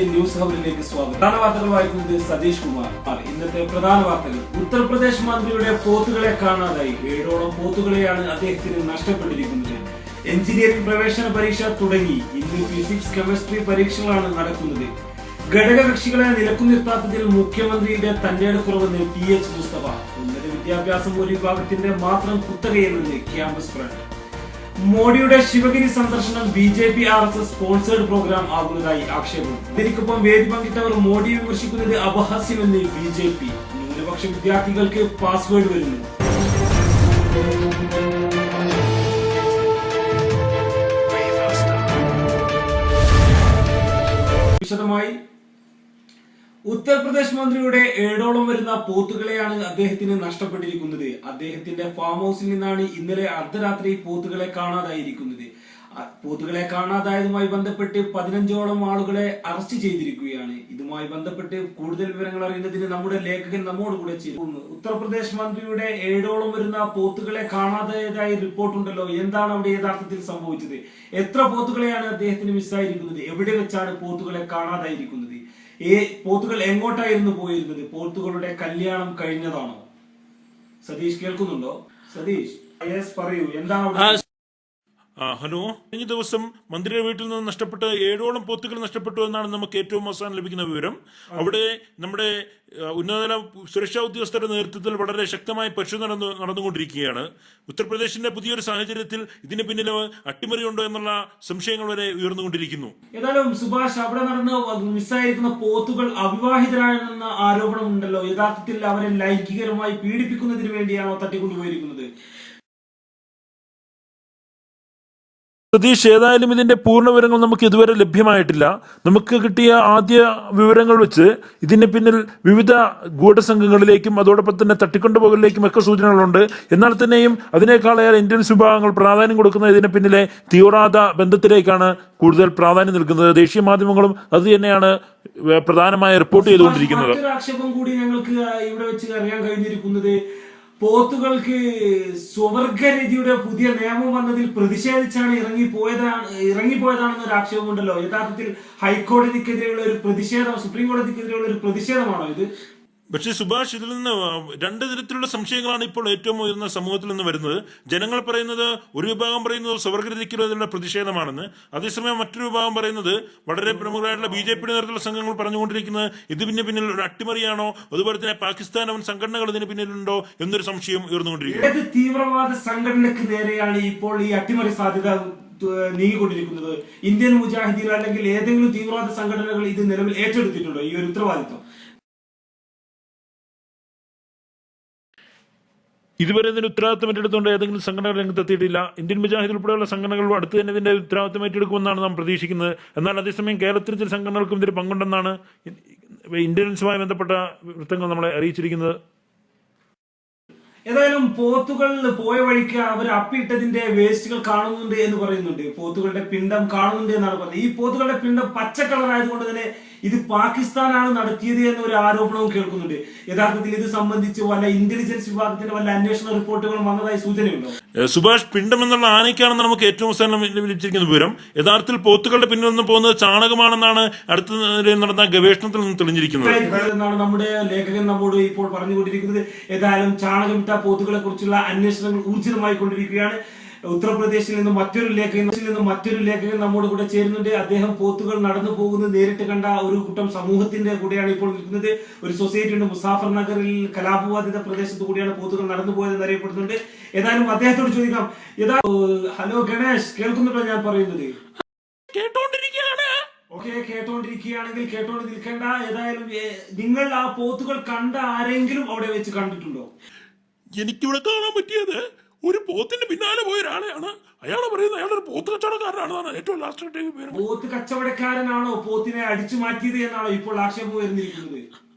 നമസ്തേ news ഹവറിലേക്ക് സ്വാഗതം. പ്രധാന വാർത്തകൾ വായിക്കുന്നത് സതീഷ് കുമാർ. ഇന്നത്തെ പ്രധാന വാർത്തകൾ: ഉത്തർപ്രദേശ് മന്ത്രിയുടെ പോത്തുകളെ കാണാതായി. 7ഓളം പോത്തുകളെയാണ് അദ്ദേഹത്തിന് നഷ്ടപ്പെട്ടിരിക്കുന്നത്. എഞ്ചിനീയറിംഗ് പ്രവേശന പരീക്ഷ തുടങ്ങി. ഇന്ന് ഫിസിക്സ് കെമിസ്ട്രി പരീക്ഷകളാണ് നടക്കുന്നത്. ഘടകകക്ഷികളെ നിലക്കുനിർത്താത്തതിൽ മുഖ്യമന്ത്രിയുടെ തന്റേടക്കുറവെന്ന് PH മുസ്തഫ. ഉന്നത വിദ്യാഭ്യാസം ഒരു വിഭാഗത്തിന്റെ മാത്രം കുത്തകയെന്ന് ക്യാമ്പസ് ഫ്രണ്ട്. മോഡിയുടെ ശിവഗിരി സന്ദർശനം BJP RSS സ്പോൺസേഡ് പ്രോഗ്രാം ആകുന്നതായി ആക്ഷേപം. ഇതിനൊപ്പം വേദി പങ്കിട്ടവർ മോഡിയെ വിമർശിക്കുന്നത് അപഹാസ്യമെന്ന് BJP. ന്യൂനപക്ഷ വിദ്യാർത്ഥികൾക്ക് പാസ്വേഡ് വരുന്നു. വിശദമായി ഉത്തർപ്രദേശ് മന്ത്രിയുടെ 7ഓളം വരുന്ന പോത്തുകളെയാണ് അദ്ദേഹത്തിന് നഷ്ടപ്പെട്ടിരിക്കുന്നത്. അദ്ദേഹത്തിന്റെ ഫാം ഹൗസിൽ നിന്നാണ് ഇന്നലെ അർദ്ധരാത്രി പോത്തുകളെ കാണാതായിരിക്കുന്നത്. പോത്തുകളെ കാണാതായതുമായി ബന്ധപ്പെട്ട് 15ഓളം ആളുകളെ അറസ്റ്റ് ചെയ്തിരിക്കുകയാണ്. ഇതുമായി ബന്ധപ്പെട്ട് കൂടുതൽ വിവരങ്ങൾ അറിയുന്നതിന് നമ്മുടെ ലേഖകൻ നമ്മോട് കൂടെ ചേരുന്നു. ഉത്തർപ്രദേശ് മന്ത്രിയുടെ 7ഓളം വരുന്ന പോത്തുകളെ കാണാതായതായി റിപ്പോർട്ടുണ്ടല്ലോ. എന്താണ് അവിടെ യഥാർത്ഥത്തിൽ സംഭവിച്ചത്? എത്ര പോത്തുകളെയാണ് അദ്ദേഹത്തിന് മിസ്സായിരിക്കുന്നത്? എവിടെ വെച്ചാണ് പോത്തുകളെ കാണാതായിരിക്കുന്നത്? പോത്തുകൾ എങ്ങോട്ടായിരുന്നു പോയിരുന്നത്? പോത്തുകളുടെ കല്യാണം കഴിഞ്ഞതാണോ? സതീഷ് കേൾക്കുന്നുണ്ടോ? സതീഷ് പറയൂ, എന്താണ്? ഹലോ. കഴിഞ്ഞ ദിവസം മന്ത്രിയുടെ വീട്ടിൽ നിന്ന് നഷ്ടപ്പെട്ട 7ഓളം പോത്തുകൾ നഷ്ടപ്പെട്ടു എന്നാണ് നമുക്ക് ഏറ്റവും അവസാനം ലഭിക്കുന്ന വിവരം. അവിടെ നമ്മുടെ ഉന്നതതല സുരക്ഷാ ഉദ്യോഗസ്ഥരുടെ നേതൃത്വത്തിൽ വളരെ ശക്തമായ പരിശോധന നടന്നുകൊണ്ടിരിക്കുകയാണ്. ഉത്തർപ്രദേശിന്റെ പുതിയൊരു സാഹചര്യത്തിൽ ഇതിന് പിന്നിൽ അട്ടിമറിയുണ്ടോ എന്നുള്ള സംശയങ്ങൾ വരെ ഉയർന്നുകൊണ്ടിരിക്കുന്നു. ഏതായാലും സുഭാഷ്, അവിടെ നടന്ന് മിസ്സായിരിക്കുന്ന പോത്തുകൾ അവിവാഹിതരാണെന്ന ആരോപണമുണ്ടല്ലോ. യഥാർത്ഥത്തിൽ അവരെ ലൈംഗികരമായി പീഡിപ്പിക്കുന്നതിന് വേണ്ടിയാണോ തട്ടിക്കൊണ്ടുപോയിരിക്കുന്നത്? സതീഷ്, ഏതായാലും ഇതിന്റെ പൂർണ്ണ വിവരങ്ങൾ നമുക്ക് ഇതുവരെ ലഭ്യമായിട്ടില്ല. നമുക്ക് കിട്ടിയ ആദ്യ വിവരങ്ങൾ വെച്ച് ഇതിന് പിന്നിൽ വിവിധ ഗൂഢസംഘങ്ങളിലേക്കും അതോടൊപ്പം തന്നെ തട്ടിക്കൊണ്ടുപോകലിലേക്കും ഒക്കെ സൂചനകളുണ്ട്. എന്നാൽ തന്നെയും അതിനേക്കാളേറെ ഇന്റലിജൻസ് വിഭാഗങ്ങൾ പ്രാധാന്യം കൊടുക്കുന്ന ഇതിന് പിന്നിലെ തീവ്രവാദ ബന്ധത്തിലേക്കാണ് കൂടുതൽ പ്രാധാന്യം നൽകുന്നത്. ദേശീയ മാധ്യമങ്ങളും അത് തന്നെയാണ് പ്രധാനമായി റിപ്പോർട്ട് ചെയ്തുകൊണ്ടിരിക്കുന്നത്. ആക്ഷേപം കൂടി ഞങ്ങൾക്ക് ഇവിടെ വെച്ച് അറിയാൻ കഴിഞ്ഞിരിക്കുന്നത്, പോത്തുകൾക്ക് സ്വവർഗരതിയുടെ പുതിയ നിയമം വന്നതിൽ പ്രതിഷേധിച്ചാണ് ഇറങ്ങിപ്പോയതാണെന്നൊരു ആക്ഷേപമുണ്ടല്ലോ. യഥാർത്ഥത്തിൽ ഹൈക്കോടതിക്കെതിരെയുള്ള ഒരു പ്രതിഷേധം, സുപ്രീം കോടതിക്കെതിരെയുള്ള ഒരു പ്രതിഷേധമാണോ ഇത്? പക്ഷേ സുഭാഷ്, ഇതിൽ നിന്ന് രണ്ട് തരത്തിലുള്ള സംശയങ്ങളാണ് ഇപ്പോൾ ഏറ്റവും ഉയർന്ന സമൂഹത്തിൽ നിന്ന് വരുന്നത്. ജനങ്ങൾ പറയുന്നത്, ഒരു വിഭാഗം പറയുന്നത് സ്വവർഗരതിക്കുള്ള പ്രതിഷേധമാണെന്ന്. അതേസമയം മറ്റൊരു വിഭാഗം പറയുന്നത്, വളരെ പ്രമുഖരായിട്ടുള്ള BJP നേതൃത്വത്തിലുള്ള സംഘങ്ങൾ പറഞ്ഞുകൊണ്ടിരിക്കുന്നത് ഇതിന് പിന്നിൽ ഒരു അട്ടിമറിയാണോ, അതുപോലെ തന്നെ പാകിസ്ഥാൻ സംഘടനകൾ ഇതിന് പിന്നിലുണ്ടോ എന്നൊരു സംശയം ഉയർന്നുകൊണ്ടിരിക്കുന്നു. ഏത് തീവ്രവാദ സംഘടനയ്ക്ക് നേരെയാണ് ഇപ്പോൾ ഈ അട്ടിമറി സാധ്യത നീങ്ങിക്കൊണ്ടിരിക്കുന്നത്? ഇന്ത്യൻ മുജാഹിദീൻ അല്ലെങ്കിൽ ഏതെങ്കിലും തീവ്രവാദ സംഘടനകൾ ഇത് നിലവിൽ ഏറ്റെടുത്തിട്ടുണ്ടോ ഈ ഒരു ഉത്തരവാദിത്വം? ഇതുവരെ ഇതിന്റെ ഉത്തരവാദിത്തം ഏറ്റെടുത്തുകൊണ്ട് ഏതെങ്കിലും സംഘടനകൾ രംഗത്തെത്തിയിട്ടില്ല. ഇന്ത്യൻ മുജാഹിദ് ഉൾപ്പെടെയുള്ള സംഘടനകൾ അടുത്ത് തന്നെ ഇതിന്റെ ഉത്തരവാദിത്തം ഏറ്റെടുക്കുമെന്നാണ് നാം പ്രതീക്ഷിക്കുന്നത്. എന്നാൽ അതേസമയം കേരളത്തിൽ ചില സംഘടനകൾക്കും ഇതിൽ പങ്കുണ്ടെന്നാണ് ഇന്റലിജൻസുമായി ബന്ധപ്പെട്ട വൃത്തങ്ങൾ നമ്മളെ അറിയിച്ചിരിക്കുന്നത്. ഏതായാലും പോത്തുകൾ പോയ വഴിക്ക് അവർ അപ്പിയിട്ടതിന്റെ വേസ്റ്റുകൾ കാണുന്നുണ്ട് എന്ന് പറയുന്നുണ്ട്. പോത്തുകളുടെ പിണ്ടം കാണുന്നുണ്ട് എന്നാണ് പറയുന്നത്. ഈ പോത്തുകളുടെ പിണ്ടം പച്ച കളർ ആയതുകൊണ്ട് തന്നെ ഇത് പാകിസ്ഥാനാണ് നടത്തിയത് എന്നൊരു ആരോപണവും കേൾക്കുന്നുണ്ട്. യഥാർത്ഥത്തിൽ ഇത് സംബന്ധിച്ച് വല്ല ഇന്റലിജൻസ് വിഭാഗത്തിന്റെ വല്ല അന്വേഷണ റിപ്പോർട്ടുകളും വന്നതായി സൂചനയുണ്ടോ? സുഭാഷ്, പിണ്ടം എന്നുള്ള ആനയ്ക്കാണെന്ന് നമുക്ക് ഏറ്റവും അവസാനം ലഭിച്ചിരിക്കുന്ന വിവരം. യഥാർത്ഥത്തിൽ പോത്തുകളുടെ പിന്നിൽ നിന്ന് പോകുന്നത് ചാണകമാണെന്നാണ് അടുത്ത നടന്ന ഗവേഷണത്തിൽ നിന്ന് തെളിഞ്ഞിരിക്കുന്നത് എന്നാണ് നമ്മുടെ ലേഖകൻ നമ്മോട് ഇപ്പോൾ പറഞ്ഞുകൊണ്ടിരിക്കുന്നത്. ഏതായാലും ചാണകമിട്ട പോത്തുകളെ കുറിച്ചുള്ള അന്വേഷണങ്ങൾ ഊർജിതമായി കൊണ്ടിരിക്കുകയാണ്. ഉത്തർപ്രദേശിൽ നിന്ന് മറ്റൊരു ലേഖകൻ നമ്മോട് കൂടെ ചേരുന്നുണ്ട്. അദ്ദേഹം പോത്തുകൾ നടന്നു പോകുന്നത് നേരിട്ട് കണ്ട ഒരു കൂട്ടം സമൂഹത്തിന്റെ കൂടെയാണ് ഇപ്പോൾ നിൽക്കുന്നത്. ഒരു സൊസൈറ്റി ഉണ്ട് മുസാഫർ നഗറിൽ, കലാപബാധിത പ്രദേശത്ത് കൂടിയാണ് പോത്തുകൾ നടന്നു പോയതെന്ന് അറിയപ്പെടുന്നുണ്ട്. ഏതായാലും അദ്ദേഹത്തോട് ചോദിക്കാം. ഹലോ ഗണേഷ്, കേൾക്കുന്നുണ്ടോ ഞാൻ പറയുന്നത്? കേട്ടോണ്ടിരിക്കുകയാണെങ്കിൽ കേട്ടോണ്ട് നിൽക്കേണ്ട. ഏതായാലും നിങ്ങൾ ആ പോത്തുകൾ കണ്ട ആരെങ്കിലും അവിടെ വെച്ച് കണ്ടിട്ടുണ്ടോ? എനിക്കിവിടെ കാണാൻ പറ്റിയത് ഒരു പോത്തിന്റെ പിന്നാലെ പോയ ഒരാളെയാണ്. അയാൾ പറയുന്നത് അയാളൊരു പോത്ത് കച്ചവടക്കാരനാണെന്നാണ് ഏറ്റവും ലാസ്റ്റ്. പോത്ത് കച്ചവടക്കാരനാണോ പോത്തിനെ അടിച്ചു മാറ്റിയത് എന്നാണോ ഇപ്പോൾ ആക്ഷേപം വരുന്നിരിക്കുന്നത്?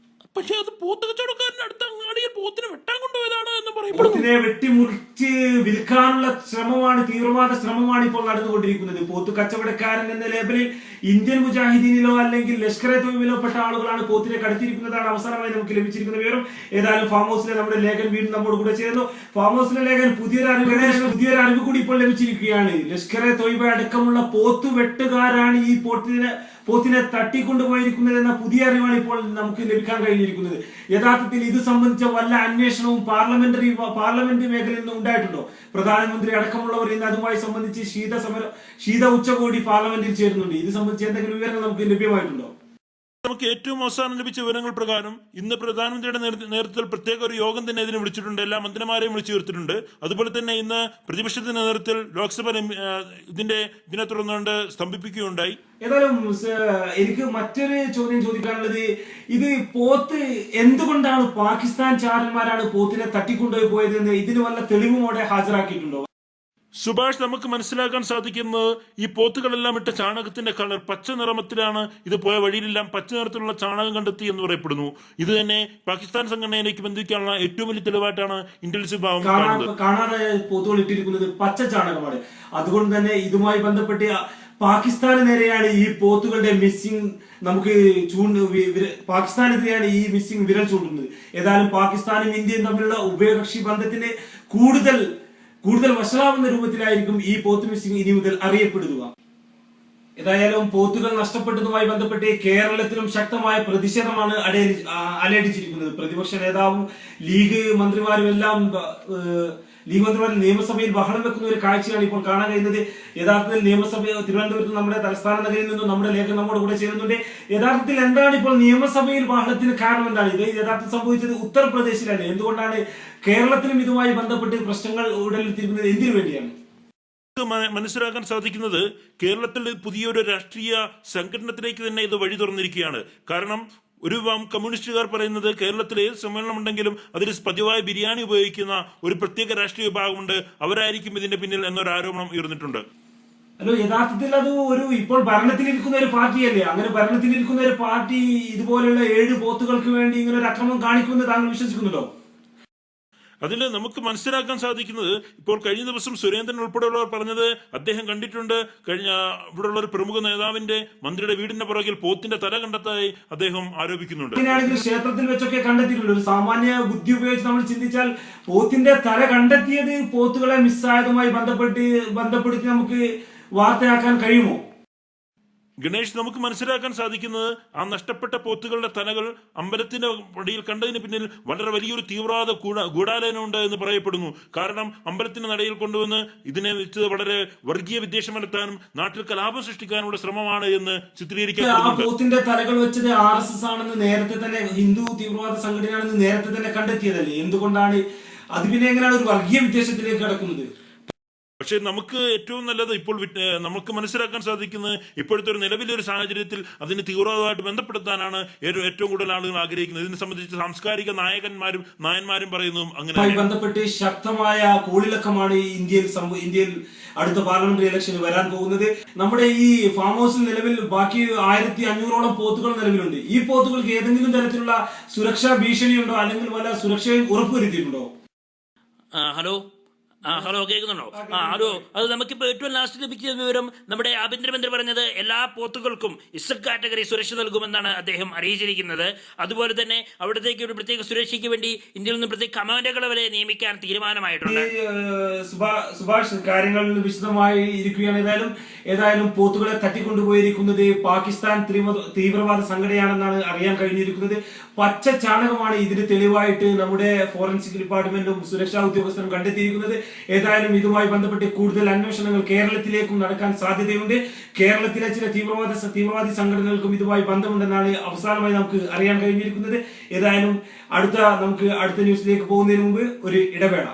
പക്ഷെ അത് പോത്ത് കച്ചവടക്കാരന്റെ അടുത്ത അങ്ങാടിയിൽ പോത്തിനെ വെട്ടാൻ കൊണ്ടുപോയതാണ് എന്ന് പറയുമ്പോൾ പോത്തിനെ വെട്ടിമുറിച്ച് വിൽക്കാനുള്ള ശ്രമമാണ്, തീവ്രവാദ ശ്രമമാണ് ഇപ്പോൾ നടന്നുകൊണ്ടിരിക്കുന്നത്. പോത്ത് കച്ചവടക്കാരൻ എന്ന ലേബലിൽ ഇന്ത്യൻ മുജാഹിദീനിലോ അല്ലെങ്കിൽ ലഷ്കർ-എ തൊയ്ബയിലോ പെട്ട ആളുകളാണ് പോത്തിനെ കടത്തിയിരിക്കുന്നതാണ് അവസാനമായി നമുക്ക് ലഭിച്ചിരിക്കുന്ന വിവരം. ഏതായാലും ഫാം ഹൗസിലെ നമ്മുടെ ലേഖൻ വീണ്ടും നമ്മോട് കൂടെ ചേരുന്നു. ഫാം ഹൗസിലെ ലേഖൻ പുതിയൊരു അറിവ് കൂടി ഇപ്പോൾ ലഭിച്ചിരിക്കുകയാണ്. ലഷ്കർ-എ തൊയ്ബ അടക്കമുള്ള പോത്ത് വെട്ടുകാരാണ് ഈ പോത്തിനെ തട്ടിക്കൊണ്ടുപോയിരിക്കുന്നത് എന്ന പുതിയ അറിവാണ് ഇപ്പോൾ നമുക്ക് ലഭിക്കാൻ കഴിഞ്ഞിരിക്കുന്നത്. യഥാർത്ഥത്തിൽ ഇത് സംബന്ധിച്ച വല്ല അന്വേഷണവും പാർലമെന്റ് മേഖലയിൽ നിന്ന് ഉണ്ടായിട്ടുണ്ടോ? പ്രധാനമന്ത്രി അടക്കമുള്ളവർ ഇന്ന് അതുമായി സംബന്ധിച്ച് ശീത ഉച്ചകോടി പാർലമെന്റിൽ ചേരുന്നുണ്ട്. ഇത് സംബന്ധിച്ച് എന്തെങ്കിലും വിവരങ്ങൾ നമുക്ക് ലഭ്യമായിട്ടുണ്ടോ? നമുക്ക് ഏറ്റവും അവസാനം ലഭിച്ച വിവരങ്ങൾ പ്രകാരം ഇന്ന് പ്രധാനമന്ത്രിയുടെ നേതൃത്വത്തിൽ പ്രത്യേക ഒരു യോഗം തന്നെ ഇതിന് വിളിച്ചിട്ടുണ്ട്. എല്ലാ മന്ത്രിമാരെയും വിളിച്ചു ചേർത്തിട്ടുണ്ട്. അതുപോലെ തന്നെ ഇന്ന് പ്രതിപക്ഷത്തിന്റെ നേതൃത്വത്തിൽ ലോക്സഭ ഇതിനെ തുടർന്നുകൊണ്ട് സ്തംഭിപ്പിക്കുകയുണ്ടായി. ഏതായാലും എനിക്ക് മറ്റൊരു ചോദ്യം ചോദിക്കാനുള്ളത്, ഇത് പോത്ത് എന്തുകൊണ്ടാണ് പാകിസ്ഥാൻ ചാരന്മാരാണ് പോത്തിനെ തട്ടിക്കൊണ്ടുപോയി പോയതെന്ന് ഇതിന് വല്ല തെളിവുമോടെ ഹാജരാക്കിയിട്ടുണ്ടോ? സുഭാഷ്, നമുക്ക് മനസ്സിലാക്കാൻ സാധിക്കുന്നത് ഈ പോത്തുകളെല്ലാം ഇട്ട ചാണകത്തിന്റെ കളർ പച്ച നിറമത്തിലാണ്. ഇത് പോയ വഴിയിലെല്ലാം പച്ച നിറത്തിലുള്ള ചാണകം കണ്ടെത്തി എന്ന് പറയപ്പെടുന്നു. ഇത് തന്നെ പാകിസ്ഥാൻ സംഘടനയിലേക്ക് ബന്ധിക്കാനുള്ള ഏറ്റവും വലിയ തെളിവായിട്ടാണ് ഇന്റലിജൻസ് വിഭാഗം കാണാതെ പോത്തുകൾ ഇട്ടിരിക്കുന്നത് പച്ച ചാണകമാണ്. അതുകൊണ്ട് തന്നെ ഇതുമായി ബന്ധപ്പെട്ട് പാകിസ്ഥാന് നേരെയാണ് ഈ പോത്തുകളുടെ മിസ്സിംഗ് പാകിസ്ഥാനെതിരെയാണ് ഈ മിസ്സിംഗ് വിരൽ ചൂണ്ടുന്നത്. ഏതായാലും പാകിസ്ഥാനും ഇന്ത്യയും തമ്മിലുള്ള ഉഭയകക്ഷി ബന്ധത്തിന് കൂടുതൽ വഷളാവുന്ന രൂപത്തിലായിരിക്കും ഈ പോത്ത് മിസ്സിംഗ് ഇനി മുതൽ അറിയപ്പെടുക. ഏതായാലും പോത്തുകൾ നഷ്ടപ്പെട്ടതുമായി ബന്ധപ്പെട്ട് കേരളത്തിലും ശക്തമായ പ്രതിഷേധമാണ് അലയടിച്ചിരിക്കുന്നത്. പ്രതിപക്ഷ നേതാവും ലീഗ് മന്ത്രിമാരും നിയമസഭയിൽ ബഹളം വെക്കുന്ന ഒരു കാഴ്ചയാണ് ഇപ്പോൾ കാണാൻ കഴിയുന്നത്. യഥാർത്ഥത്തിൽ തിരുവനന്തപുരത്ത് നമ്മുടെ തലസ്ഥാന നഗരിയിൽ നിന്നും നമ്മുടെ ലേഖകൻ നമ്മുടെ കൂടെ ചേരുന്നുണ്ട്. യഥാർത്ഥത്തിൽ എന്താണ് ഇപ്പോൾ നിയമസഭയിൽ ബഹളത്തിന് കാരണം? എന്താണ് ഇത് യഥാർത്ഥത്തിൽ സംഭവിച്ചത്? ഉത്തർപ്രദേശിലാണ്. എന്തുകൊണ്ടാണ് കേരളത്തിലും ഇതുമായി ബന്ധപ്പെട്ട് പ്രശ്നങ്ങൾ ഉടലെടുത്തിരിക്കുന്നത്? എന്തിനു വേണ്ടിയാണ്? മനസ്സിലാക്കാൻ സാധിക്കുന്നത് കേരളത്തിൽ പുതിയൊരു രാഷ്ട്രീയ സംഘടനത്തിലേക്ക് തന്നെ ഇത് വഴി തുറന്നിരിക്കുകയാണ്. കാരണം ഒരു കമ്മ്യൂണിസ്റ്റുകാർ പറയുന്നത് കേരളത്തിൽ ഏത് സമ്മേളനം ഉണ്ടെങ്കിലും അതിൽ പതിവായി ബിരിയാണി ഉപയോഗിക്കുന്ന ഒരു പ്രത്യേക രാഷ്ട്രീയ വിഭാഗമുണ്ട്, അവരായിരിക്കും ഇതിന്റെ പിന്നിൽ എന്നൊരു ആരോപണം ഉയർന്നിട്ടുണ്ട്. യഥാർത്ഥത്തിൽ അത് ഇപ്പോൾ ഭരണത്തിലിരിക്കുന്ന ഒരു പാർട്ടിയല്ലേ? അങ്ങനെ ഭരണത്തിലിരിക്കുന്ന ഒരു പാർട്ടി ഇതുപോലെയുള്ള 7 പോത്തുകൾക്ക് വേണ്ടി ഇങ്ങനെ ഒരു അക്രമം കാണിക്കുമെന്ന് താങ്കൾ വിശ്വസിക്കുന്നുണ്ടോ? അതിൽ നമുക്ക് മനസ്സിലാക്കാൻ സാധിക്കുന്നത്, ഇപ്പോൾ കഴിഞ്ഞ ദിവസം സുരേന്ദ്രൻ ഉൾപ്പെടെയുള്ളവർ പറഞ്ഞത് അദ്ദേഹം കണ്ടിട്ടുണ്ട്. ഇവിടെയുള്ള ഒരു പ്രമുഖ നേതാവിന്റെ മന്ത്രിയുടെ വീടിന്റെ പുറകിൽ പോത്തിന്റെ തല കണ്ടെത്തായി അദ്ദേഹം ആരോപിക്കുന്നുണ്ട്. അങ്ങനെയാണെങ്കിൽ ക്ഷേത്രത്തിൽ വെച്ചൊക്കെ കണ്ടെത്തിയിട്ടുണ്ട്. ഒരു സാമാന്യ ബുദ്ധി ഉപയോഗിച്ച് നമ്മൾ ചിന്തിച്ചാൽ പോത്തിന്റെ തല കണ്ടെത്തിയത് പോത്തുകളെ മിസ്സായതുമായി ബന്ധപ്പെടുത്തി നമുക്ക് വാർത്തയാക്കാൻ കഴിയുമോ? ഗണേഷ്, നമുക്ക് മനസ്സിലാക്കാൻ സാധിക്കുന്നത് ആ നഷ്ടപ്പെട്ട പോത്തുകളുടെ തലകൾ അമ്പലത്തിന്റെ വടിയിൽ കണ്ടതിന് പിന്നിൽ വളരെ വലിയൊരു തീവ്രവാദ ഗൂഢാലോചന എന്ന് പറയപ്പെടുന്നു. കാരണം അമ്പലത്തിന്റെ നടയിൽ കൊണ്ടുവന്ന് ഇതിനെ വെച്ച് വളരെ വർഗീയ വിദ്വേഷം നടത്താനും നാട്ടിൽ കലാപം സൃഷ്ടിക്കാനുള്ള ശ്രമമാണ് എന്ന് ചിത്രീകരിക്കപ്പെടുന്നുണ്ട്. പോത്തിന്റെ തലകൾ വെച്ചത് RSS ആണെന്ന് നേരത്തെ തന്നെ, ഹിന്ദു തീവ്രവാദ സംഘടനയാണെന്ന് നേരത്തെ തന്നെ കണ്ടെത്തിയതല്ലേ? എന്തുകൊണ്ടാണ് അത് പിന്നെ എങ്ങനെയാണ് ഒരു വർഗീയ വിദ്വേഷത്തിലേക്ക് കടക്കുന്നത്? പക്ഷെ നമുക്ക് ഏറ്റവും നല്ലത് ഇപ്പോൾ നമുക്ക് മനസ്സിലാക്കാൻ സാധിക്കുന്നത്, ഇപ്പോഴത്തെ ഒരു നിലവിലൊരു സാഹചര്യത്തിൽ അതിന് തീവ്രവാദമായിട്ട് ബന്ധപ്പെടുത്താനാണ് ഏറ്റവും കൂടുതൽ ആളുകൾ ആഗ്രഹിക്കുന്നത്. ഇതിനെ സംബന്ധിച്ച് സാംസ്കാരിക നായന്മാരും പറയുന്നതും അങ്ങനെ ബന്ധപ്പെട്ട് ശക്തമായ കോളിളക്കമാണ് ഇന്ത്യയിൽ അടുത്ത പാർലമെന്ററി ഇലക്ഷന് വരാൻ പോകുന്നത്. നമ്മുടെ ഈ ഫാം ഹൗസിൽ നിലവിൽ ബാക്കി 1500ഓളം പോത്തുകൾ നിലവിലുണ്ട്. ഈ പോത്തുകൾക്ക് ഏതെങ്കിലും തരത്തിലുള്ള സുരക്ഷാ ഭീഷണിയുണ്ടോ, അല്ലെങ്കിൽ വല്ല സുരക്ഷയും ഉറപ്പുവരുത്തിയിട്ടുണ്ടോ? ഹലോ, കേൾക്കുന്നുണ്ടോ? ഹലോ, അത് നമുക്കിപ്പോൾ ഏറ്റവും ലാസ്റ്റ് ലഭിച്ച വിവരം, നമ്മുടെ ആഭ്യന്തരമന്ത്രി പറഞ്ഞത് എല്ലാ പോത്തുകൾക്കും ഇസഡ് കാറ്റഗറി സുരക്ഷ നൽകുമെന്നാണ് അദ്ദേഹം അറിയിച്ചിരിക്കുന്നത്. അതുപോലെ തന്നെ അവിടത്തേക്ക് ഒരു പ്രത്യേക സുരക്ഷയ്ക്ക് വേണ്ടി ഇന്ത്യയിൽ നിന്ന് പ്രത്യേക കമാൻഡോകളെ വരെ നിയമിക്കാൻ തീരുമാനമായിട്ടുണ്ട്. സുഭാഷ്, കാര്യങ്ങൾ വിശദമായി ഇരിക്കുകയാണ്. ഏതായാലും പോത്തുകളെ തട്ടിക്കൊണ്ടുപോയിരിക്കുന്നത് പാകിസ്ഥാൻ തീവ്രവാദ സംഘടനയാണെന്നാണ് അറിയാൻ കഴിഞ്ഞിരിക്കുന്നത്. പച്ച ചാണകമാണ് ഇതിന് തെളിവായിട്ട് നമ്മുടെ ഫോറൻസിക് ഡിപ്പാർട്ട്മെന്റും സുരക്ഷാ ഉദ്യോഗസ്ഥരും കണ്ടെത്തിയിരിക്കുന്നത്. ഏതായാലും ഇതുമായി ബന്ധപ്പെട്ട് കൂടുതൽ അന്വേഷണങ്ങൾ കേരളത്തിലേക്കും നടക്കാൻ സാധ്യതയുണ്ട്. കേരളത്തിലെ ചില തീവ്രവാദി സംഘടനകൾക്കും ഇതുമായി ബന്ധമുണ്ടെന്നാണ് അവസാനമായി നമുക്ക് അറിയാൻ കഴിഞ്ഞിരിക്കുന്നത്. ഏതായാലും നമുക്ക് അടുത്ത ന്യൂസിലേക്ക് പോകുന്നതിന് മുമ്പ് ഒരു ഇടവേള.